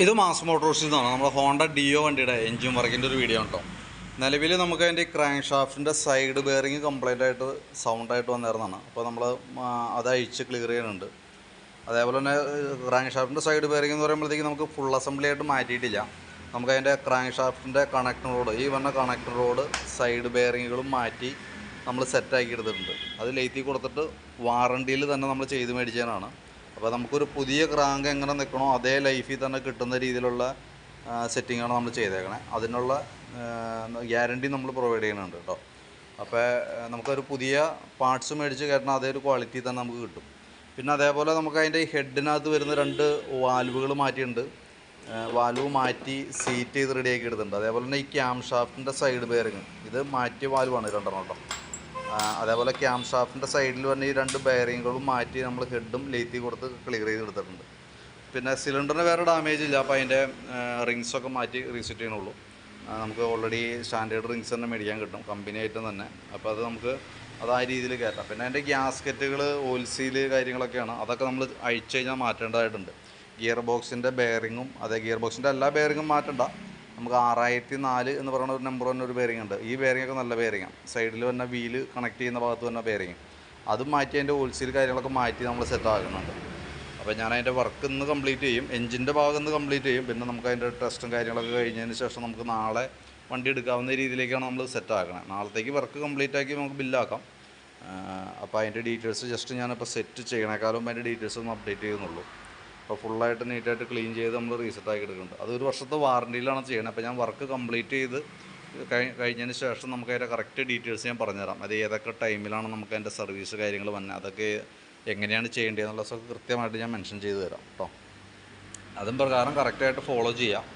ഇത് മാസ് മോട്ടോഴ്സിൽ നിന്നാണ് നമ്മുടെ ഹോണ്ട ഡിയോ വണ്ടിയുടെ എൻജിൻ വർക്കിൻ്റെ ഒരു വീഡിയോ ഉണ്ടോ. നിലവിൽ നമുക്ക് അതിൻ്റെ ക്രാങ്ക് ഷാഫ്റ്റിൻ്റെ സൈഡ് ബെയറിങ് കംപ്ലൈൻ്റ് ആയിട്ട് സൗണ്ടായിട്ട് വന്നിരുന്നതാണ്. അപ്പോൾ നമ്മൾ അത് അഴിച്ച് ക്ലിയർ ചെയ്യുന്നുണ്ട്. അതേപോലെ തന്നെ ക്രാങ്ക് ഷാഫ്റ്റിൻ്റെ സൈഡ് ബെയറിങ് എന്ന് പറയുമ്പോഴത്തേക്ക് നമുക്ക് ഫുൾ അസംബ്ലി ആയിട്ട് മാറ്റിയിട്ടില്ല. നമുക്കതിൻ്റെ ക്രാങ്ക് ഷാഫ്റ്റിൻ്റെ കണക്ടർ റോഡ്, ഈ വന്ന കണക്ടർ റോഡ് സൈഡ് ബെയറിങ്ങുകളും മാറ്റി നമ്മൾ സെറ്റാക്കി എടുത്തിട്ടുണ്ട്. അത് ലേത്തി കൊടുത്തിട്ട് വാറണ്ടിയിൽ തന്നെ നമ്മൾ ചെയ്ത് മേടിച്ചതാണ്. അപ്പോൾ നമുക്കൊരു പുതിയ ക്രാങ്ക് എങ്ങനെ നിൽക്കണോ അതേ ലൈഫിൽ തന്നെ കിട്ടുന്ന രീതിയിലുള്ള സെറ്റിങ്ങാണ് നമ്മൾ ചെയ്തേക്കണേ. അതിനുള്ള ഗ്യാരണ്ടി നമ്മൾ പ്രൊവൈഡ് ചെയ്യുന്നുണ്ട് കേട്ടോ. അപ്പോൾ നമുക്കൊരു പുതിയ പാർട്സ് മേടിച്ച് കയറ്റണം അതേ ഒരു ക്വാളിറ്റി തന്നെ നമുക്ക് കിട്ടും. പിന്നെ അതേപോലെ നമുക്ക് അതിൻ്റെ ഈ ഹെഡിനകത്ത് വരുന്ന 2 വാൽവുകൾ മാറ്റിയിട്ടുണ്ട്. വാൽവ് മാറ്റി സീറ്റ് ചെയ്ത് റെഡിയാക്കി എടുത്തിട്ടുണ്ട്. അതേപോലെ തന്നെ ഈ ക്യാം ഷാഫ്റ്റിൻ്റെ സൈഡ് ബെയറിങ് ഇത് മാറ്റിയ വാൽവാണ് 2 കേട്ടോ. അതേപോലെ ക്യാം ഷാഫ്റ്റിൻ്റെ സൈഡിൽ വന്ന ഈ 2 ബെയറിങ്ങുകളും മാറ്റി നമ്മൾ ഹെഡും ലേത്തി കൊടുത്ത് ക്ലിയർ ചെയ്ത് എടുത്തിട്ടുണ്ട്. പിന്നെ സിലിണ്ടറിന് വേറെ ഡാമേജ് ഇല്ല. അപ്പോൾ അതിൻ്റെ റിങ്സൊക്കെ മാറ്റി റീസെറ്റ് ചെയ്യണുള്ളൂ. നമുക്ക് ഓൾറെഡി സ്റ്റാൻഡേർഡ് റിങ്സ് തന്നെ മേടിക്കാൻ കിട്ടും കമ്പനി ആയിട്ട് തന്നെ. അപ്പോൾ അത് നമുക്ക് ആ രീതിയിൽ കയറ്റാം. പിന്നെ അതിൻ്റെ ഗ്യാസ്കറ്റുകൾ ഓയിൽ സീൽ കാര്യങ്ങളൊക്കെയാണ്, അതൊക്കെ നമ്മൾ അഴിച്ചു കഴിഞ്ഞാൽ മാറ്റേണ്ടതായിട്ടുണ്ട്. ഗിയർ ബോക്സിൻ്റെ ബെയറിങ്ങും അതെ, ഗിയർ ബോക്സിൻ്റെ എല്ലാ ബെയറിങ്ങും മാറ്റണ്ട. നമുക്ക് 6004 എന്ന് പറയുന്ന ഒരു നമ്പർ തന്നെ ഒരു ബെയറിംഗ് ഉണ്ട്. ഈ ബെയറിങ്ങൊക്കെ നല്ല ബെയറിങ്ങാണ്. സൈഡിൽ വന്ന വീല് കണക്ട് ചെയ്യുന്ന ഭാഗത്ത് വന്ന ബെയറിങ് അതും മാറ്റി അതിൻ്റെ ഓയിൽ സീൽ കാര്യങ്ങളൊക്കെ മാറ്റി നമ്മൾ സെറ്റ് ആക്കുന്നുണ്ട്. അപ്പോൾ ഞാൻ അതിൻ്റെ വർക്ക് ഇന്ന് കംപ്ലീറ്റ് ചെയ്യും, എഞ്ചിൻ്റെ ഭാഗം ഇന്ന് കംപ്ലീറ്റ് ചെയ്യും. പിന്നെ നമുക്ക് അതിൻ്റെ ടെസ്റ്റും കാര്യങ്ങളൊക്കെ കഴിഞ്ഞതിന് ശേഷം നമുക്ക് നാളെ വണ്ടി എടുക്കാവുന്ന രീതിയിലേക്കാണ് നമ്മൾ സെറ്റ് ആക്കണത്. നാളത്തേക്ക് വർക്ക് കംപ്ലീറ്റ് ആക്കി നമുക്ക് ബില്ലാക്കാം. അപ്പോൾ അതിൻ്റെ ഡീറ്റെയിൽസ് ജസ്റ്റ് ഞാനിപ്പോൾ സെറ്റ് ചെയ്യണേക്കാളും അതിൻ്റെ ഡീറ്റെയിൽസ് ഒന്ന് അപ്ഡേറ്റ് ചെയ്യുന്നുള്ളൂ. അപ്പോൾ ഫുള്ളായിട്ട് നീറ്റായിട്ട് ക്ലീൻ ചെയ്ത് നമ്മൾ റീസെറ്റ് ആക്കി എടുക്കുന്നുണ്ട്. അത് 1 വർഷത്തെ വാറണ്ടിയിലാണ് ചെയ്യണത്. അപ്പോൾ ഞാൻ വർക്ക് കംപ്ലീറ്റ് ചെയ്ത് കഴിഞ്ഞതിന് ശേഷം നമുക്ക് അതിൻ്റെ കറക്റ്റ് ഡീറ്റെയിൽസ് ഞാൻ പറഞ്ഞുതരാം. അത് ഏതൊക്കെ ടൈമിലാണ് നമുക്ക് അതിൻ്റെ സർവീസ് കാര്യങ്ങൾ വന്നത്, അതൊക്കെ എങ്ങനെയാണ് ചെയ്യേണ്ടതെന്നുള്ളതൊക്കെ കൃത്യമായിട്ട് ഞാൻ മെൻഷൻ ചെയ്ത് തരാം കേട്ടോ. അതും പ്രകാരം കറക്റ്റായിട്ട് ഫോളോ ചെയ്യാം.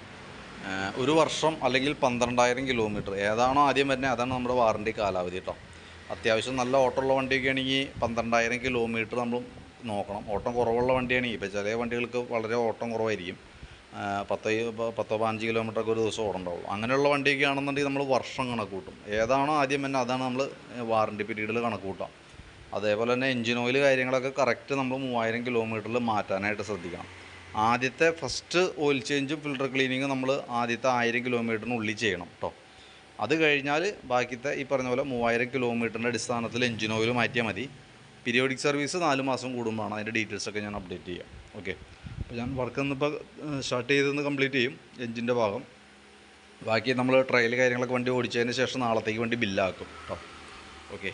1 വർഷം അല്ലെങ്കിൽ 12,000 കിലോമീറ്റർ ഏതാണോ ആദ്യം വരുന്നത് അതാണ് നമ്മുടെ വാറണ്ടി കാലാവധി കേട്ടോ. അത്യാവശ്യം നല്ല ഓട്ടമുള്ള വണ്ടിയൊക്കെ ആണെങ്കിൽ 12,000 കിലോമീറ്റർ നമ്മൾ നോക്കണം. ഓട്ടം കുറവുള്ള വണ്ടിയാണെങ്കിൽ ഇപ്പോൾ ചില വണ്ടികൾക്ക് വളരെ ഓട്ടം കുറവായിരിക്കും, 10-15 കിലോമീറ്ററൊക്കെ ഒരു ദിവസം ഓടണ്ടാവുള്ളൂ. അങ്ങനെയുള്ള വണ്ടിയൊക്കെ ആണെന്നുണ്ടെങ്കിൽ നമ്മൾ വർഷം കണക്ക് കൂട്ടും. ഏതാണോ ആദ്യം തന്നെ അതാണ് നമ്മൾ വാറണ്ടി പീരീഡിൽ കണക്ക് കൂട്ടാം. അതേപോലെ തന്നെ എൻജിൻ ഓയിൽ കാര്യങ്ങളൊക്കെ കറക്റ്റ് നമ്മൾ 3000 കിലോമീറ്ററിൽ മാറ്റാനായിട്ട് ശ്രദ്ധിക്കണം. ആദ്യത്തെ ഫസ്റ്റ് ഓയിൽ ചേഞ്ചും ഫിൽട്ടർ ക്ലീനിങ്ങും നമ്മൾ ആദ്യത്തെ 1000 കിലോമീറ്ററിനുള്ളിൽ ചെയ്യണം കേട്ടോ. അത് കഴിഞ്ഞാൽ ബാക്കിത്തെ ഈ പറഞ്ഞ പോലെ 3000 കിലോമീറ്ററിൻ്റെ അടിസ്ഥാനത്തിൽ എൻജിൻ ഓയിൽ മാറ്റിയാൽ മതി. പീരിയോഡിക് സർവീസ് 4 മാസം കൂടുമ്പോഴാണ്. അതിൻ്റെ ഡീറ്റെയിൽസൊക്കെ ഞാൻ അപ്ഡേറ്റ് ചെയ്യാം. ഓക്കെ, അപ്പോൾ ഞാൻ വർക്ക് ഇന്നിപ്പോൾ സ്റ്റാർട്ട് ചെയ്തൊന്ന് കംപ്ലീറ്റ് ചെയ്യും എൻജിൻ്റെ ഭാഗം. ബാക്കി നമ്മൾ ട്രയൽ കാര്യങ്ങളൊക്കെ വണ്ടി ഓടിച്ചതിന് ശേഷം നാളത്തേക്ക് വണ്ടി ബില്ലാക്കും കേട്ടോ. ഓക്കെ.